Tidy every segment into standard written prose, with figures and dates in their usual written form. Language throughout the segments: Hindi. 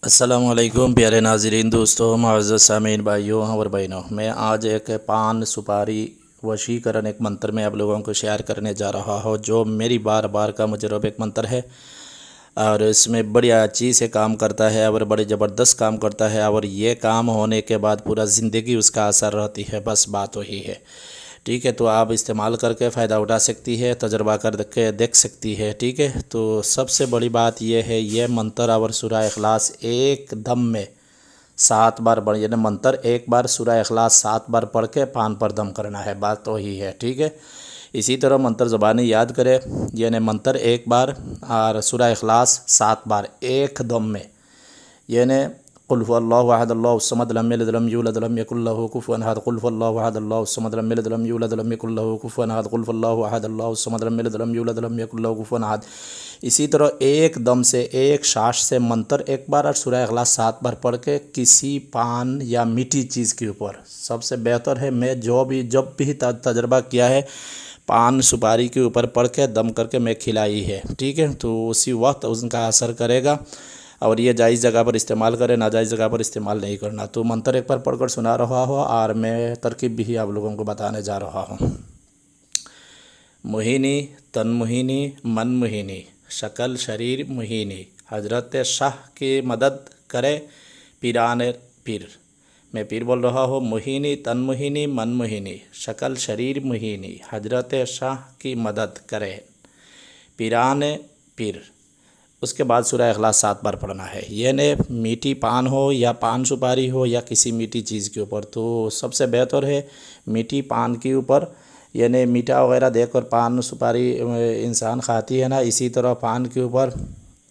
अस्सलामुअलैकुम प्यारे नाज़रीन, दोस्तों, मुअज़्ज़ज़ सामीन, भाइयों और बहनों। मैं आज एक पान सुपारी वशीकरण एक मंत्र में आप लोगों को शेयर करने जा रहा हूँ, जो मेरी बार बार का मुजरब एक मंत्र है और इसमें बड़ी अच्छी से काम करता है और बड़े ज़बरदस्त काम करता है। और ये काम होने के बाद पूरा ज़िंदगी उसका असर रहती है। बस बात वही है, ठीक है। तो आप इस्तेमाल करके फ़ायदा उठा सकती है, तजर्बा कर के देख सकती है, ठीक है। तो सबसे बड़ी बात यह है, ये मंत्र और सूरह इखलास एक दम में 7 बार पढ़, यानी मंत्र एक बार, सूरह इखलास 7 बार पढ़ के पान पर दम करना है। बात तो वही है, ठीक है। इसी तरह मंत्र ज़बानी याद करें, यानी मंत्र एक बार और सूरह इखलास 7 बार एक दम में, यानी कुल हुवल्लाहु अहद अल्लाहु सम्मद लम यलिद वलम यूलद वलम यकुल लहू कुफुवन अहद, कुल हुवल्लाहु अहद अल्लाहु सम्मद लम यलिद वलम यूलद वलम यकुल लहू कुफुवन अहद, कुल हुवल्लाहु अहद अल्लाहु सम्मद लम यलिद वलम यूलद वलम यकुल लहू कुफुवन अहद। इसी तरह एक दम से, एक सांस से मंत्र एक बार और सूरह इखलास 7 बार पढ़ के किसी पान या मीठी चीज़ के ऊपर, सबसे बेहतर है, मैं जब भी तजर्बा किया है, पान सुपारी के ऊपर पढ़ के दम करके मैं खिलाई है, ठीक है। तो उसी वक्त उनका असर करेगा। और ये जायज़ जगह पर इस्तेमाल करें, नाजायज़ जगह पर इस्तेमाल नहीं करना। तो मंत्र एक बार पढ़कर सुना रहा हो और मैं तरकीब भी आप लोगों को बताने जा रहा हूँ। मुहिनी तन मुहिनी मन मुहिनी शकल शरीर मुहिनी, हजरत शाह की मदद करे पीरान पीर। मैं पीर बोल रहा हूँ। मुहिनी तन मुहिनी मन मुहिनी शकल शरीर मुहिनी, हजरत शाह की मदद करे पीरान पीर। उसके बाद सूरह इखलास 7 बार पढ़ना है। यानी मीठी पान हो या पान सुपारी हो या किसी मीठी चीज़ के ऊपर, तो सबसे बेहतर है मीठी पान के ऊपर, यानी मीठा वगैरह देकर पान सुपारी इंसान खाती है ना, इसी तरह पान के ऊपर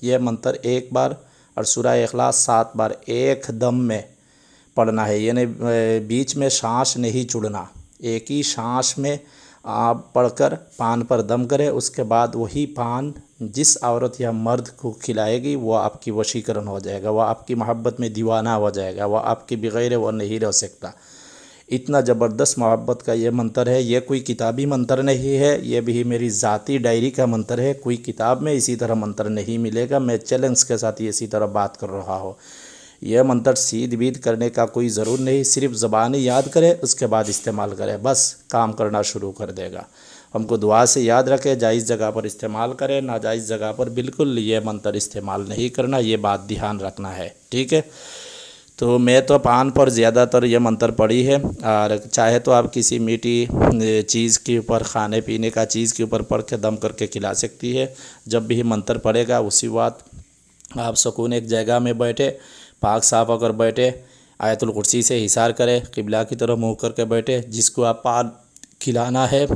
यह मंत्र एक बार और सूरह इखलास 7 बार एक दम में पढ़ना है। यानी बीच में सांस नहीं छोड़ना, एक ही सांस में आप पढ़कर पान पर दम करें। उसके बाद वही पान जिस औरत या मर्द को खिलाएगी वो आपकी वशीकरण हो जाएगा, वह आपकी मोहब्बत में दीवाना हो जाएगा, वह आपके बगैर वो नहीं रह सकता। इतना ज़बरदस्त मोहब्बत का ये मंत्र है। ये कोई किताबी मंत्र नहीं है, ये भी मेरी ज़ाती डायरी का मंत्र है। कोई किताब में इसी तरह मंत्र नहीं मिलेगा। मैं चैलेंज के साथ इसी तरह बात कर रहा हूँ। यह मंत्र सीध बीध करने का कोई ज़रूर नहीं, सिर्फ ज़बानी याद करें, उसके बाद इस्तेमाल करें, बस काम करना शुरू कर देगा। हमको दुआ से याद रखें, जायज़ जगह पर इस्तेमाल करें, नाजायज़ जगह पर बिल्कुल ये मंत्र इस्तेमाल नहीं करना, ये बात ध्यान रखना है, ठीक है। तो मैं तो पान पर ज़्यादातर ये मंत्र पढ़ी है, और चाहे तो आप किसी मीठी चीज़ के ऊपर, खाने पीने का चीज़ के ऊपर पढ़ के दम करके खिला सकती है। जब भी मंत्र पढ़ेगा उसी वक्त आप सुकून एक जगह में बैठे, पाक साफ होकर बैठे, आयतुल कुर्सी से हिसार करें, किबला की तरफ मुँह करके बैठे। जिसको आप पान खिलाना है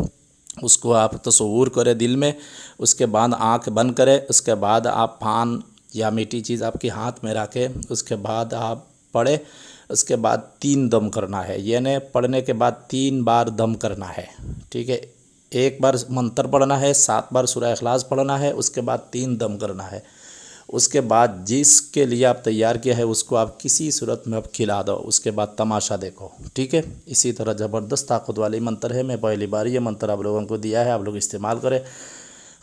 उसको आप तसव्वुर करें दिल में, उसके बाद आँख बंद करें, उसके बाद आप पान या मीठी चीज़ आपके हाथ में रखें, उसके बाद आप पढ़े। उसके बाद 3 दम करना है, यानी पढ़ने के बाद 3 बार दम करना है, ठीक है। एक बार मंत्र पढ़ना है, 7 बार सूरह इखलास पढ़ना है, उसके बाद 3 दम करना है। उसके बाद जिसके लिए आप तैयार किया है उसको आप किसी सूरत में आप खिला दो, उसके बाद तमाशा देखो, ठीक है। इसी तरह ज़बरदस्त ताकत वाली मंत्र है। मैं पहली बार ये मंत्र आप लोगों को दिया है, आप लोग इस्तेमाल करें।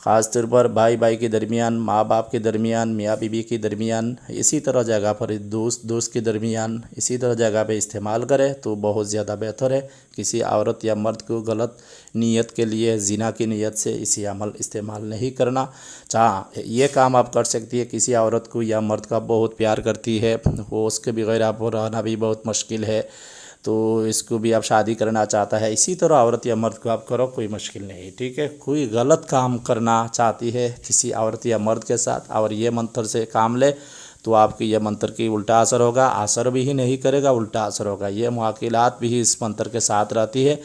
ख़ास तौर पर भाई भाई के दरमियान, माँ बाप के दरमियान, मियाँ बीवी के दरमियान, इसी तरह जगह पर दोस्त दोस्त के दरमियान, इसी तरह जगह पे इस्तेमाल करें तो बहुत ज़्यादा बेहतर है। किसी औरत या मर्द को गलत नीयत के लिए, ज़िना की नीयत से इसी अमल इस्तेमाल नहीं करना। ये काम आप कर सकती है, किसी औरत को या मर्द का बहुत प्यार करती है, वो उसके बगैर आप रहना भी बहुत मुश्किल है, तो इसको भी आप शादी करना चाहता है, इसी तरह औरत या मर्द को आप करो, कोई मुश्किल नहीं, ठीक है। कोई गलत काम करना चाहती है किसी औरत या मर्द के साथ और ये मंत्र से काम ले, तो आपकी यह मंत्र की उल्टा असर होगा, असर भी ही नहीं करेगा, उल्टा असर होगा। ये मुआकिलात भी इस मंत्र के साथ रहती है।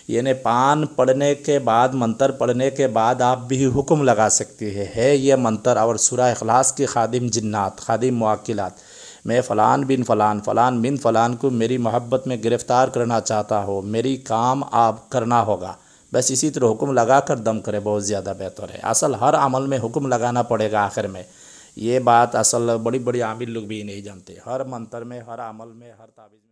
यानी पान पढ़ने के बाद, मंत्र पढ़ने के बाद आप भी हुक्म लगा सकती है ये मंत्र और सूरह इखलास की खादिम जिन्नात, खादिम मुआकिलात, मैं फ़लान बिन फ़लान, फ़लान बिन फ़लान को मेरी मोहब्बत में गिरफ़्तार करना चाहता हो, मेरी काम आप करना होगा। बस इसी तरह हुक्म लगा कर दम करें, बहुत ज़्यादा बेहतर है। असल हर अमल में हुक्म लगाना पड़ेगा आखिर में, ये बात असल बड़ी बड़ी आमिल लोग भी नहीं जानते। हर मंत्र में, हर अमल में, हर तावीज़ में